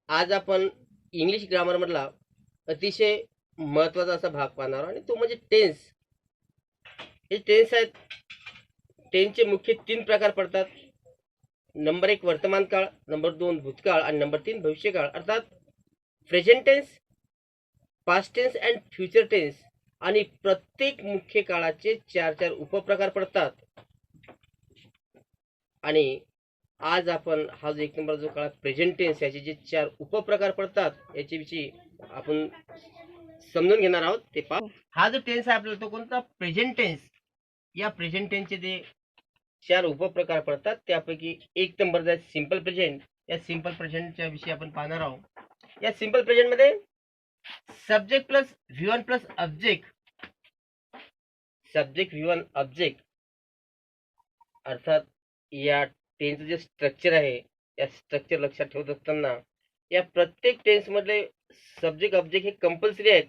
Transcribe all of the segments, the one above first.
आज आपण English grammar मधला अतिशय महत्वाचा असा भाग पाहणार आहोत आणि तो म्हणजे टेन्स. हे टेन्स आहेत. टेन्सचे मुख्य 3 प्रकार पडतात. नंबर 1 वर्तमान काळ, नंबर 2 भूतकाळ आणि नंबर 3 भविष्यकाळ. अर्थात present tense, past tense and future tense. आणि प्रत्येक मुख्य काळाचे 4-4 उपप्रकार पडतात. आणि आज आपण हा जो 1 नंबर जो काळ प्रेझेंट टेन्स याचे जे 4 उपप्रकार पडतात याच्याविषयी आपण समजून घेणार आहोत. ते पहा. हा जो टेन्स आहे आपल्याला तो कोणता? Present tense. या प्रेझेंट टेन्सचे जे 4 उपप्रकार पडतात त्यापैकी 1 नंबर आहे सिंपल प्रेझेंट. या सिंपल प्रेझेंटच्या विषयी आपण पाहणार आहोत. या सिंपल प्रेझेंट मध्ये subject plus V1 plus object, subject V1 object, अर्थात या टेन्सचं जे स्ट्रक्चर आहे या स्ट्रक्चर लक्षात ठेवत असताना या प्रत्येक टेन्स मधले सब्जेक्ट ऑब्जेक्ट हे कंपल्सरी आहेत.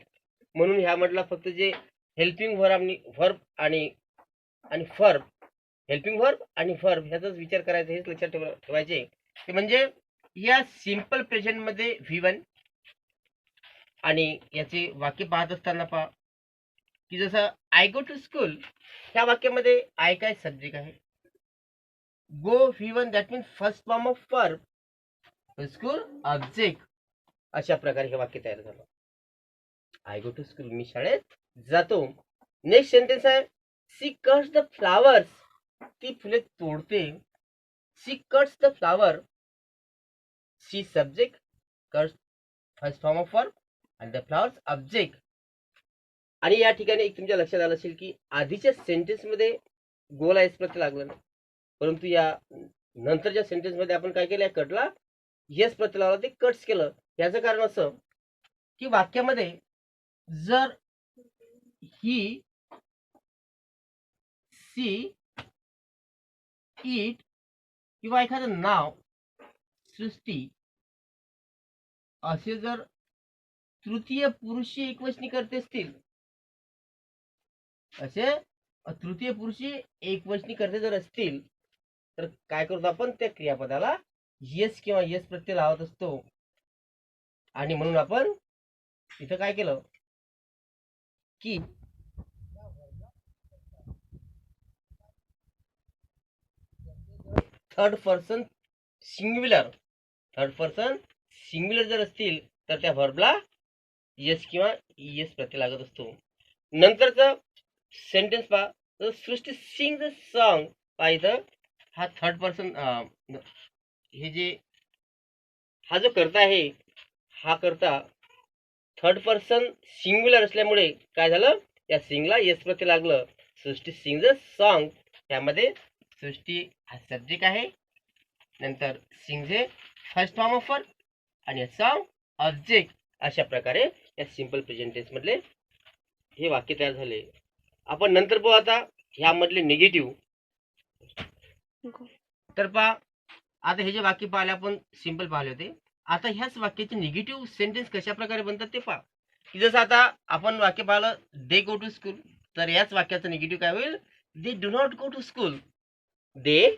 म्हणून ह्यामधला फक्त जे हेल्पिंग व्हर्ब आणि फर्ब, हेल्पिंग व्हर्ब आणि व्हर्ब ह्याचाच विचार करायचा, हेच लक्षात ठेवायचे. ते म्हणजे या सिंपल प्रेझेंट मध्ये V1 आणि याचे वाक्य पाहत असताना पहा की जसं आय गो टू स्कूल, ह्या वाक्यामध्ये आय काय सब्जेक्ट आहे, go V1 that means first form of verb, school object. अशा प्रकारे हे वाक्य तयार झालं. आय गो टू स्कूल, मी शाळेत जातो. नेक्स्ट सेंटेन्स आहे सी कट्स द फ्लावर्स, ती फुले तोडते. She cuts the flower, she subject, cuts first form of verb आणि द फ्लावर्स ऑब्जेक्ट. आणि या ठिकाणी एक तुमच्या लक्षात आलं असेल की आधीच्या सेंटेन्स मध्ये गोला एस प्रत्यय लागलं नाही, परंतु या नंतरच्या सेंटेन्स मध्ये आपण काय केलं, कटला येस प्रत्यय लावला, ते कट्स केलं. याचं कारण असं की वाक्यामध्ये जर ही, सी, इट किंवा एखादं नाव, सृष्टी, असे जर तृतीय पुरुषी एकवचनी करते असतील, असे तृतीय पुरुषी एकवचनी करते जर असतील तर काय करतो आपण, त्या क्रियापदाला येस किंवा येस प्रत्यय लावत असतो. आणि म्हणून आपण इथं काय केलं की third person singular, third person singular जर असतील तर त्या व्हर्बला येस किंवा येस प्रत्यय लागत असतो. नंतरचा सेंटेन्स पहा, सृष्टी सिंग द सॉन्ग. पहा इथं हा थर्ड पर्सन, हे जे हा जो करता आहे हा करता थर्ड पर्सन सिंग्युलर असल्यामुळे काय झालं, या सिंगला येस प्रत्यय लागलं. सृष्टी सिंग द सॉन्ग, यामध्ये सृष्टी हा सब्जेक्ट आहे, नंतर सिंग हे फर्स्ट फॉर्म ऑफ वर्ब आणि सॉन्ग ऑब्जेक्ट. अशा प्रकारे या सिंपल प्रेझेंट टेन्स मधले हे वाक्य तयार झाले. आपण नंतर पाहू आता ह्यामधले निगेटिव्ह. तर पहा आता हे जे वाक्य पाहिले आपण सिंपल पाहिले होते, आता ह्याच वाक्याचे निगेटिव्ह सेंटेन्स कशा प्रकारे बनतात ते पहा. की जसं आता आपण वाक्य पाहिलं दे गो टू स्कूल, तर याच वाक्याचं निगेटिव्ह काय होईल, they do not go to school. They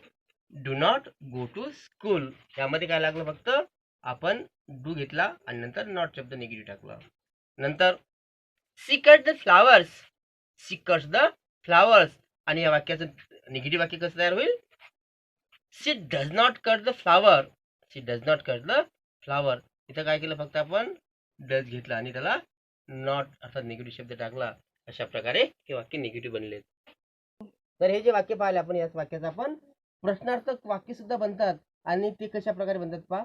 do not go to school, यामध्ये काय लागलं, फक्त आपण डू घेतला आणि नंतर नॉट शब्द निगेटिव्ह टाकला. नंतर she cut the flowers, she cuts the flowers, आणि या वाक्याचं निगेटिव्ह वाक्य कसं तयार होईल, she does not cut the flower, she does not cut the flower. इथं काय केलं, फक्त आपण डज घेतला आणि त्याला नॉट अर्थात निगेटिव्ह शब्द टाकला. अशा प्रकारे हे वाक्य निगेटिव्ह बनले. तर हे जे वाक्य पाहिले आपण, याच वाक्याचं आपण प्रश्नार्थक वाक्य सुद्धा बनतात. आणि ते कशा प्रकारे बनतात पहा,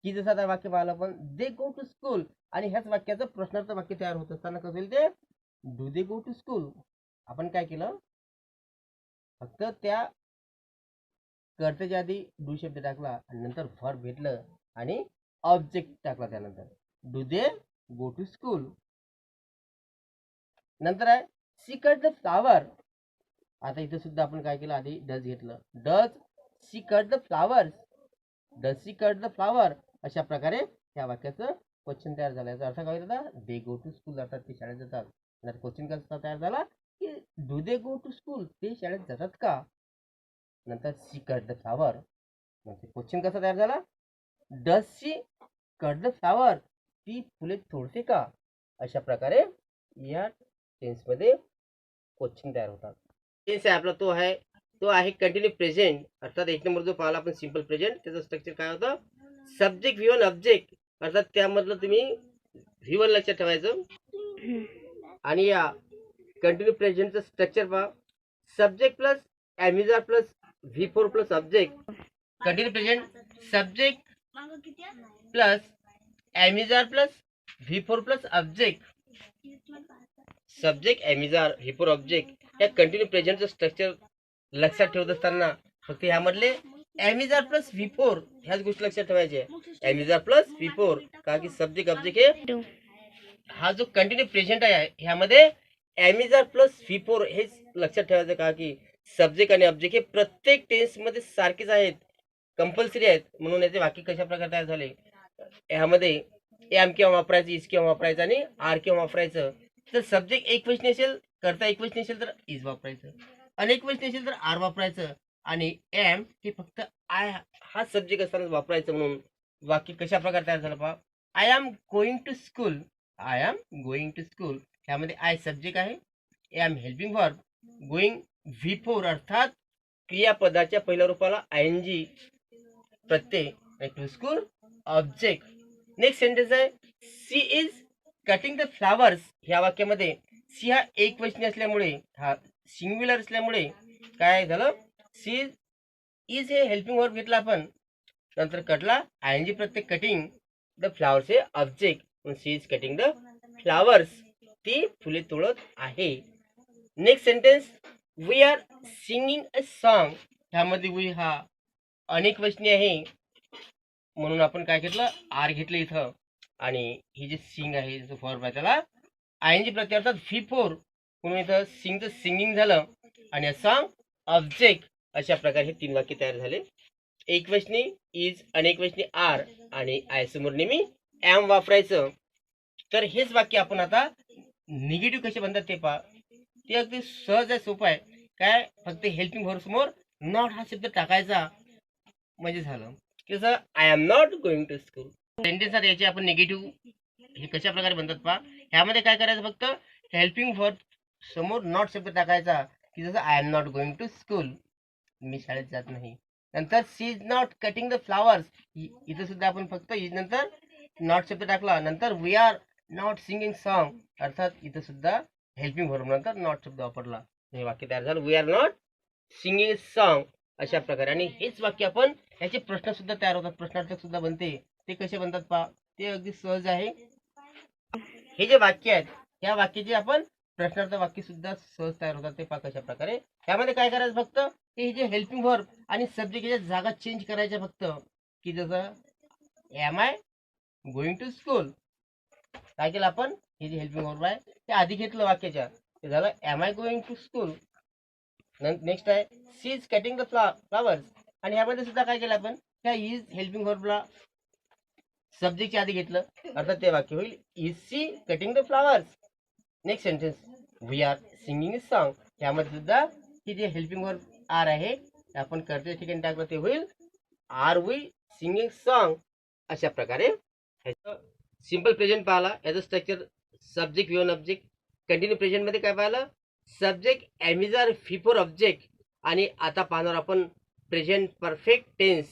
की जसं आता वाक्य पाहिलं आपण दे गो टू स्कूल, आणि ह्याच वाक्याचं प्रश्नार्थ वाक्य तयार होत असताना कसं होईल, ते do they go to school. आपण काय केलं, फक्त त्या कर्त्याच्या आधी डू शब्द टाकला आणि नंतर व्हर्ब घेतलं आणि ऑब्जेक्ट टाकला, त्यानंतर do they go to school. नंतर आहे सी कट द फ्लावर. आता इथे सुद्धा आपण काय केलं, आधी डज घेतलं, does she cut the flowers, does she cut the flower. अशा प्रकारे या वाक्याचं क्वेश्चन तयार झालं. याचा अर्थ काय होता, दे गो टू स्कूल, अर्थात ते शाळेत जातात. क्वेश्चन कसा तयार झाला की do they go to school, ते शाळेत जातात का. नंतर सी कट द फ्लावर, म्हणजे क्वेश्चन कसा तयार झाला, does she cut the flower, ती फुले तोडते का? अशा प्रकारे या टेन्स मध्ये क्वेश्चन तयार होतात. टेन्स आहे आपला तो आहे कंटिन्यू प्रेझेंट. अर्थात एक नंबर जो पाहिला आपण सिंपल प्रेझेंट, त्याचं स्ट्रक्चर काय होतं? सब्जेक्ट V1 ऑब्जेक्ट, अर्थात त्यामधलं तुम्ही V1 लक्षात ठेवायचं. आणि या कंटिन्यू प्रेझेंटचं स्ट्रक्चर पहा, subject plus am is are plus V4 plus object. Continue present subject plus am is are plus V4 plus object. Subject am is are V4 object या कंटिन्यू प्रेझेंटचं स्ट्रक्चर लक्षात ठेवत असताना फक्त ह्यामधले एमिजार प्लस V4 ह्याच गोष्टी लक्षात ठेवायचे. एमिजार प्लस V4 का की सब्जेक्ट ऑब्जेक्ट हे हा जो कंटिन्यू प्रेझेंट आहे ह्यामध्ये एमिजार प्लस V4 हेच लक्षात ठेवायचं का की सब्जेक्ट आणि ऑब्जेक्ट हे प्रत्येक टेन्स मध्ये सारखेच आहेत, कंपल्सरी आहेत. म्हणून याचे वाक्य कशा प्रकारे तयार झाले, ह्यामध्ये एम केव्हा वापरायचं, इज केव्हा वापरायचं आणि आर केव्हा वापरायचं. तर सब्जेक्ट एक वचनी असेल, करता एक वचनी असेल तर इज वापरायचं, अनेक वचनी असेल तर आर वापरायचं आणि एम हे फक्त आय हा सब्जेक्ट असताना वापरायचं. म्हणून वाक्य कशा प्रकारे तयार झालं पहा, I am going to school, I am going to school ह्यामध्ये आय सब्जेक्ट आहे, am helping verb, going V4 अर्थात क्रियापदाच्या पहिल्या रूपाला ING प्रत्यय, to school object. Next sentence आहे, she is cutting the flowers. ह्या वाक्यामध्ये सी हा एक वचनी असल्यामुळे, हा सिंग्युलर असल्यामुळे काय झालं, सी इज हे हेल्पिंग वर्ब घेतला आपण, नंतर कटला ING प्रत्यय, कटिंग द फ्लावर्स हे object. She is cutting the flowers, ती फुले तोडत आहे. Next sentence, we are singing a song. ह्यामध्ये वी हा अनेक वचनी आहे म्हणून आपण काय घेतलं, आर घेतलं इथं. आणि ही जे सिंग आहे जो फॉर्म आहे त्याला ING प्रत्यय अर्थात V4 म्हणून इथं सिंगचं सिंगिंग झालं आणि सॉन्ग ऑब्जेक्ट. अशा प्रकारे हे तीन वाक्य तयार झाले. एक वचनी इज, अनेक वचनी आर आणि आय समोर नेहमी एम वापरायचं. तर हेच वाक्य आपण आता निगेटिव्ह कसे बनतात ते पहा. ते अगदी सहज आहे, सोपं आहे. काय, फक्त हेल्पिंग वर्ब समोर नॉट हा शब्द टाकायचा म्हणजे झालं. कसं, I am not going to school. Sentence याचे आपण निगेटिव्ह हे कशा प्रकारे बनतात पहा. ह्यामध्ये काय करायचं, फक्त हेल्पिंग वर्ब समोर नॉट शब्द टाकायचा, की जसं I am not going to school, मी शाळेत जात नाही. नंतर she is not cutting the flowers, इथं सुद्धा आपण फक्त इज नंतर नॉट शब्द टाकला. नंतर we are not singing song, अर्थात इथं सुद्धा हेल्पिंग वर्ब नंतर नॉट शब्द वापरला. हे वाक्य तयार झालं, we are not singing song. अशा प्रकारे. आणि हेच वाक्य आपण याचे प्रश्न सुद्धा तयार होतात, प्रश्नार्थक सुद्धा बनते. ते कसे बनतात पहा, ते अगदी सहज आहे. हे जे वाक्य आहेत या वाक्याचे आपण प्रश्नार्थ वाक्य सुद्धा सहज तयार होतात, ते पहा कशा प्रकारे. यामध्ये काय करायचं, फक्त हे जे हेल्पिंग वर्ब आणि सब्जेक्टच्या जागा चेंज करायच्या फक्त, की जसं am I going to school, काय केलं आपण, हे जे हेल्पिंग वर्ब आहे ते आधी घेतलं वाक्याच्या, ते झालं am I going to school. Next आहे she is cutting the flowers, आणि यामध्ये सुद्धा काय केलं आपण, त्या इज हेल्पिंग वर्बला सब्जेक्टच्या आधी घेतलं, अर्थात ते वाक्य होईल is she cutting the flowers. Next sentence, we are singing song. यामध्ये सुद्धा ही जे हेल्पिंग वर्ब आर आहे आपण करते ठिकाणी टाकलं, ते होईल आर वी सिंगिंग सॉन्ग. अशा प्रकारे सिंपल प्रेझेंट पाहिला, याचं structure subject V1 object. Continue present मध्ये काय पाहिलं, सब्जेक्ट एमिजार V4 ऑब्जेक्ट. आणि आता पाहणार आपण प्रेझेंट परफेक्ट टेन्स.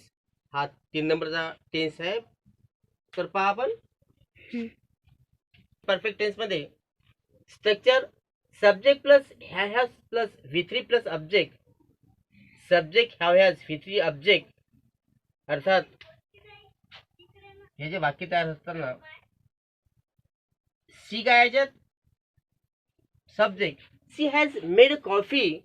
हा 3 नंबरचा टेन्स आहे. तर पहा आपण परफेक्ट टेन्स मध्ये structure subject plus has plus V3 plus object. Subject has V3 object, अर्थात हे जे वाक्य तयार असताना सी काय याच्यात subject, she has made coffee,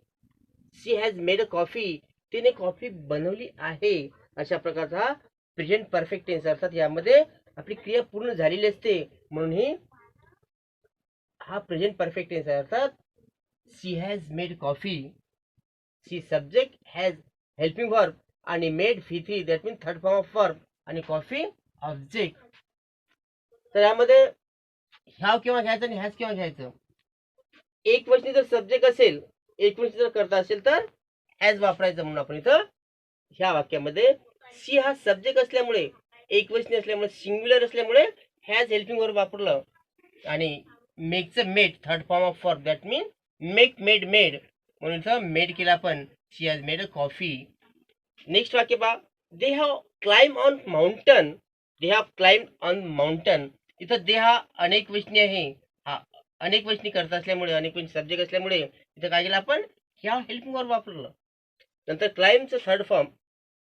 she has made coffee, तिने कॉफी बनवली आहे. अशा प्रकारचा हा प्रेझेंट परफेक्ट टेन्स, अर्थात यामध्ये आपली क्रिया पूर्ण झालेली असते म्हणून ही हा प्रेझेंट परफेक्ट टेन्स आहे. अर्थात she has made coffee, she subject has helping verb आणि made V3 that mean third form of verb आणि कॉफी ऑब्जेक्ट. तर यामध्ये ह्याव केव्हा घ्यायचं आणि हॅज केव्हा घ्यायचं. एक वचनी जर सब्जेक्ट असेल, एक वचनी जर करता असेल तर हॅज वापरायचं. म्हणून आपण इथं ह्या वाक्यामध्ये सी हा सब्जेक्ट असल्यामुळे एकवचनी असल्यामुळे सिंग्युलर असल्यामुळे हॅज हेल्पिंग वर्ब वापरलं. आणि मेकचं made third form of verb that mean make made made म्हणून मेड केला आपण. She has made a coffee. Next वाक्य पहा. They have climb on mountain. They have climb on mountain. इथं दे हा अनेक वचनी आहे. हा अनेक वचनी करता असल्यामुळे अनेक वचनी सब्जेक्ट असल्यामुळे इथं काय केलं आपण ह्या हेल्पिंग वर्ब वापरलं. नंतर क्लाइंबचं third form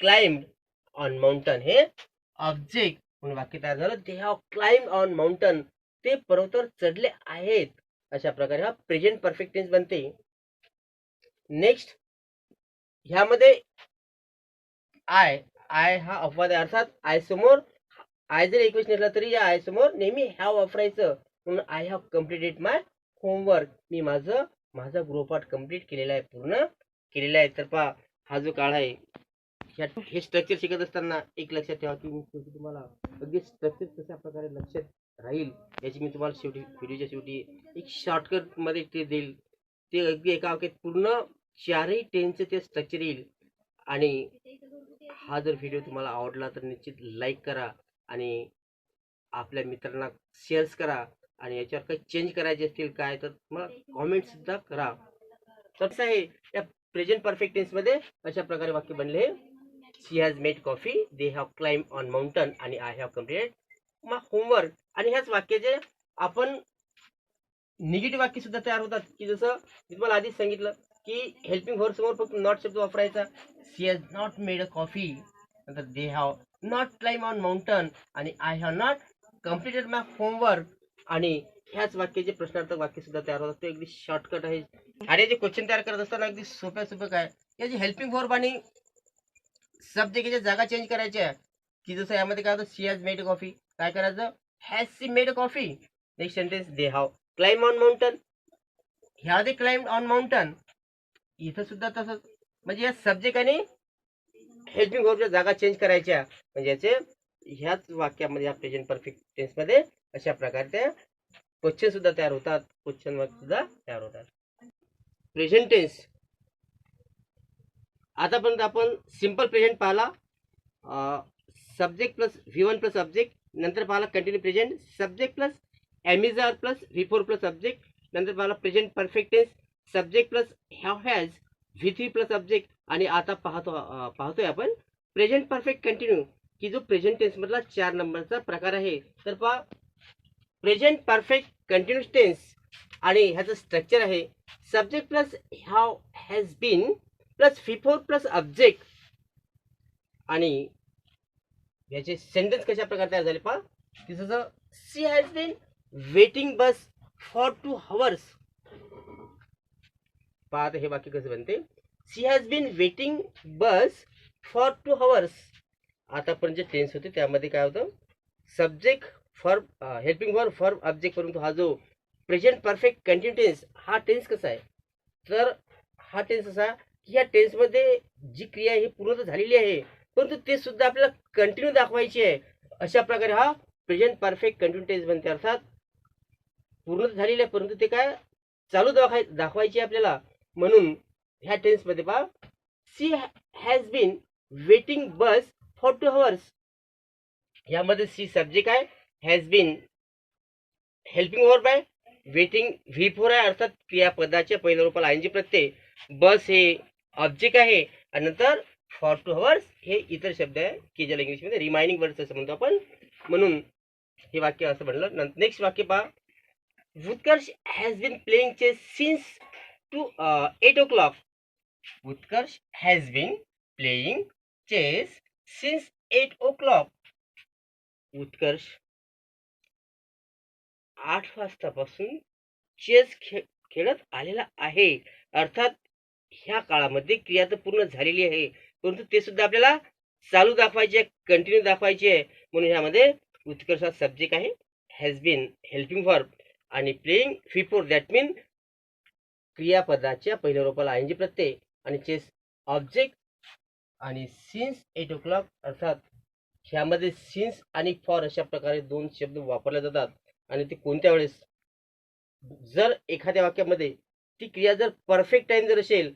climb on mountain हे ऑब्जेक्ट म्हणून वाक्य तयार झालं. They have climb on mountain. ते पर्वतावर चढले आहेत. अशा प्रकारे हा प्रेझेंट परफेक्ट टेन्स बनते. नेक्स्ट ह्यामध्ये आय हा अपवाद आहे. अर्थात आय समोर आय जर एकवेळेस नेला तरी या आय समोर नेहमी हॅव वापरायचं. म्हणून I have completed my homework. मी माझा गृहपाठ कम्प्लीट केलेला आहे, पूर्ण केलेला आहे. तर पहा हा जो काळ आहे हे स्ट्रक्चर शिकत असताना एक लक्षात ठेवा की मी तुम्हाला अगदी स्ट्रक्चर कशा प्रकारे लक्षात राहील याची मी तुम्हाला शेवटी व्हिडिओच्या शेवटी एक शॉर्टकट मध्ये ते देईल. ते अगदी एका वाक्यात पूर्ण चारही टेन्सचे ते स्ट्रक्चर येईल. आणि हा जर व्हिडिओ तुम्हाला आवडला तर निश्चित लाईक करा आणि आपल्या मित्रांना शेअर्स करा. आणि याच्यावर काही चेंज करायचे असतील काय तर मग कॉमेंट सुद्धा करा. कसं आहे या प्रेझेंट परफेक्ट टेन्स मध्ये अशा प्रकारे वाक्य बनले. She has made coffee. They have climb on mountain. आणि I have completed my homework. आणि ह्याच वाक्याचे आपण निगेटिव्ह वाक्य सुद्धा तयार होतात की जसं मी तुम्हाला आधीच सांगितलं की हेल्पिंग वर्ब समोर फक्त नॉट शब्द वापरायचा. She has not made a coffee. नंतर they have not climb on mountain. आणि I have not completed my homework. आणि ह्याच वाक्याचे प्रश्नार्थक वाक्य सुद्धा तयार होतात. ते अगदी शॉर्टकट आहे. आणि याचे क्वेश्चन तयार करत असताना अगदी सोप्या काय याची हेल्पिंग वर्ब आणि सब्जेक्टच्या जागा चेंज करायच्या की जसं यामध्ये काय होतं शी हॅज मेड कॉफी काय करायचं has C made coffee. Next sentence they have climb on mountain. ह्यामध्ये क्लाइंब ऑन माउंटन इथं सुद्धा तसंच. म्हणजे या सब्जेक्ट आणि हेल्पिंग वर्बच्या जागा चेंज करायच्या. म्हणजे याचे ह्याच वाक्यामध्ये या प्रेझेंट परफेक्ट टेन्स मध्ये अशा प्रकारे त्या क्वेश्चन सुद्धा तयार होतात. क्वेश्चन वर्क सुद्धा तयार होतात. प्रेझेंट टेन्स आतापर्यंत आपण सिंपल प्रेझेंट पाहिला. Subject plus V1 plus object. नंतर पाहिला continue present subject plus am is are plus V4 plus object. नंतर पाहिला present perfect tense subject plus have has V3 plus object. आणि आता पाहतोय आपण प्रेझेंट परफेक्ट कंटिन्यू की जो प्रेझेंट टेन्स मधला 4 नंबरचा प्रकार आहे. तर पहा प्रेझेंट परफेक्ट कंटिन्यूस टेन्स आणि ह्याचं स्ट्रक्चर आहे subject plus have has been plus V4 plus object. आणि याचे सेंटेन्स कशा प्रकारे तयार झाले पहा की जसं she has been waiting bus for 2 hours. पहा आता हे वाक्य कसं बनते. She has been waiting bus for 2 hours. आतापर्यंत जे टेन्स होते त्यामध्ये काय होतं subject form helping verb form object. परंतु हा जो प्रेझेंट परफेक्ट कंटिन्यू टेन्स हा टेन्स कसा आहे तर हा टेन्स असा की या टेन्समध्ये जी क्रिया ही पूर्ण झालेली आहे परंतु ते सुद्धा आपल्याला कंटिन्यू दाखवायची आहे. अशा प्रकारे हा प्रेझेंट परफेक्ट कंटिन्यू टेन्स बनते. अर्थात पूर्ण झालेली आहे परंतु ते काय चालू दाखवायची आपल्याला. म्हणून ह्या टेन्समध्ये पहा she has been waiting bus for 2 hours. यामध्ये सी सब्जेक्ट आहे हॅज बीन हेल्पिंग वर्ब आहे वेटिंग V4 आहे अर्थात क्रियापदाच्या पहिल्या रूपाला ING प्रत्यय. बस हे ऑब्जेक्ट आहे आणि नंतर फॉर 2 hours हे इतर शब्द आहे की ज्याला इंग्लिशमध्ये रिमाइनिंग वर्ड्स असं म्हणतो आपण. म्हणून हे वाक्य असं बनलं. नेक्स्ट वाक्य पहा Utkarsh has been playing chess since 8 o'clock. Utkarsh has been playing chess since 8 o'clock. Utkarsh 8 वाजतापासून चेस खेळत आलेला आहे. अर्थात ह्या काळामध्ये क्रिया तर पूर्ण झालेली आहे परंतु ते सुद्धा आपल्याला चालू दाखवायचे कंटिन्यू दाखवायचे आहे. म्हणून ह्यामध्ये उत्कर्ष हा सब्जेक्ट आहे हॅज बीन हेल्पिंग वर्ब आणि प्लेइंग V4 दॅट मीन क्रियापदाच्या पहिल्या रूपाला ING प्रत्यय आणि चेस ऑब्जेक्ट आणि सिन्स 8 o'clock. अर्थात ह्यामध्ये सिन्स आणि फॉर अशा प्रकारे 2 शब्द वापरले जातात. आणि ते कोणत्या वेळेस जर एखाद्या वाक्यामध्ये ती क्रिया जर परफेक्ट टाइम जर असेल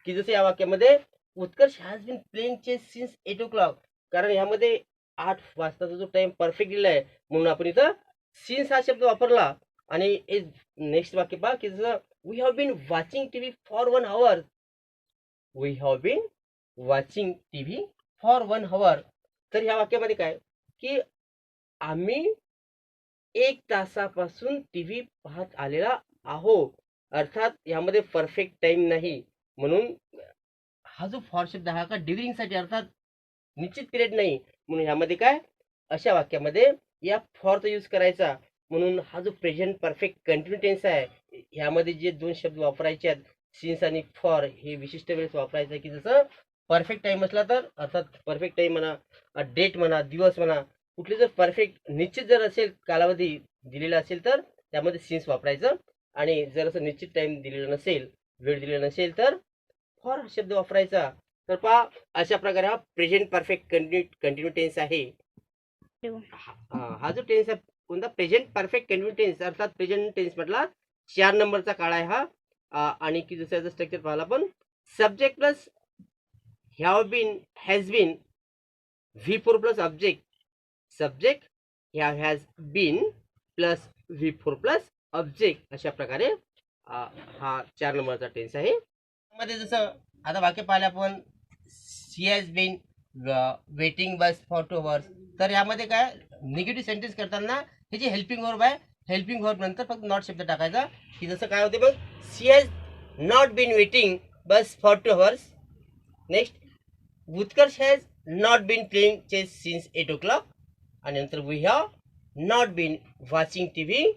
की जसं या वाक्यामध्ये Utkarsh has been playing chess since 8 o'clock. कारण ह्यामध्ये 8 वाजताचा जो टाइम परफेक्ट दिला आहे म्हणून आपण इथं सिन्स हा शब्द वापरला. आणि नेक्स्ट वाक्य पहा की जसं we have been watching TV for 1 hour. We have been watching TV for 1 hour. तर ह्या वाक्यामध्ये काय की आम्ही 1 तासापासून टीव्ही पाहत आलेला आहो. अर्थात यामध्ये परफेक्ट टाइम नाही म्हणून हा जो फॉर शब्द हा का ड्युरिंग साठी अर्थात निश्चित पिरियड नाही म्हणून ह्यामध्ये काय अशा वाक्यामध्ये या फॉरचा यूज करायचा. म्हणून हा जो प्रेझेंट परफेक्ट कंटिन्यू टेन्स आहे ह्यामध्ये जे दोन शब्द वापरायचे आहेत सिन्स आणि फॉर हे विशिष्ट वेळेस वापरायचं आहे की जसं परफेक्ट टाइम असला तर अर्थात परफेक्ट टाइम म्हणा डेट म्हणा दिवस म्हणा कुठले जर परफेक्ट निश्चित जर असेल कालावधी दिलेला असेल तर त्यामध्ये सिन्स वापरायचं. आणि जर असं निश्चित टाइम दिलेला नसेल वेळ दिलेला नसेल तर फॉर शब्द वापरायचा. तर पहा अशा प्रकारे हा प्रेझेंट परफेक्ट कंटिन्यू टेन्स आहे. हा जो टेन्स आहे कोणता प्रेझेंट परफेक्ट कंटिन्यू टेन्स अर्थात प्रेझेंट टेन्स म्हटला 4 नंबरचा काळ आहे हा. आणि की जसं याचं स्ट्रक्चर पाहिलं आपण subject plus have been has been V4 plus object subject has been plus V4 plus object अशा प्रकारे हा 4 नंबरचा टेन्स आहे. मध्ये जसं आता वाक्य पाहिलं आपण she has been waiting bus for 2 hours. तर यामध्ये काय निगेटिव्ह सेंटेन्स करताना हे जे हेल्पिंग वर्ब आहे हेल्पिंग वर्ब नंतर फक्त नॉट शब्द टाकायचा की जसं काय होते मग she has not been waiting bus for 2 hours. Next Utkarsh has not been playing chess since 8 o'clock. आणि नंतर we have not been watching TV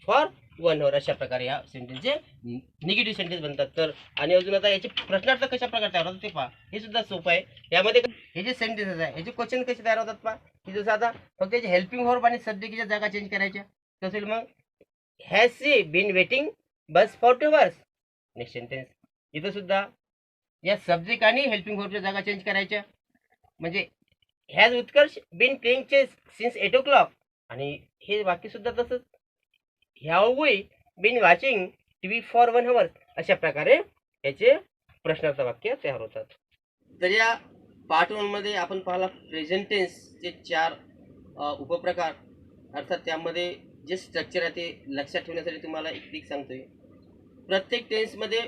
for 1 hour. अशा प्रकारे या सेंटेन्सचे निगेटिव्ह सेंटेन्स बनतात. तर आणि अजून आता याचे प्रश्नार्थ कशा प्रकारे तयार होतात ते पहा. हे सुद्धा सोपं आहे. यामध्ये हे जे सेंटेन्सेस आहे याचे क्वेश्चन कसे तयार होतात पहा की जसं आता फक्त याचे हेल्पिंग वर्ब आणि सब्जेक्टच्या जागा चेंज करायच्या तसेच मग has she been waiting bus for 2 hours. Next sentence इथं सुद्धा या सब्जेक्ट आणि हेल्पिंग वर्बच्या जागा चेंज करायच्या म्हणजे has Utkarsh been playing chess since 8 o'clock. आणि हे वाक्य सुद्धा तसंच have we been watching TV for 1 hour. अशा प्रकारे याचे प्रश्नार्थ वाक्य तयार होतात. तर या पार्ट 1 मध्ये आपण पाहिला प्रेझेंट टेन्सचे 4 उपप्रकार अर्थात त्यामध्ये जे स्ट्रक्चर आहे ते लक्षात ठेवण्यासाठी तुम्हाला एक ट्रिक सांगतोय. प्रत्येक टेन्समध्ये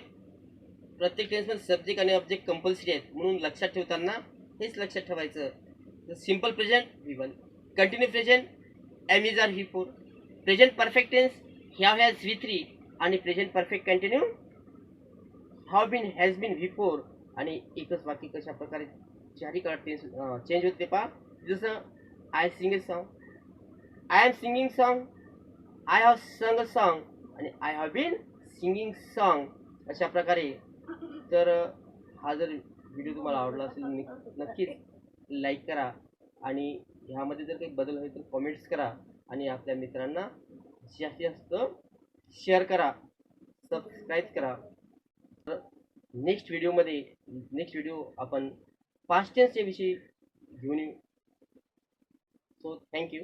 सब्जेक्ट आणि ऑब्जेक्ट कंपल्सरी आहेत म्हणून लक्षात ठेवताना हेच लक्षात ठेवायचं. Simple present V1, continue present am is are V4, present perfect tense have has V3 आणि present perfect continue have been has been V4. आणि एकच वाक्य कशा प्रकारे चारही काळ टेन्स चेंज होते पहा जसं I sing a song, I am singing song, I have sung a song आणि I have been singing song. अशा प्रकारे. तर हा जर व्हिडिओ तुम्हाला आवडला असेल नक्कीच लाईक करा आणि ह्यामध्ये जर काही बदल होईल तर कॉमेंट्स करा आणि आपल्या मित्रांना जास्तीत जास्त शेअर करा, सबस्क्राईब करा. तर नेक्स्ट व्हिडिओ आपण पास्ट टेन्सच्या विषयी घेऊन येऊ. So thank you.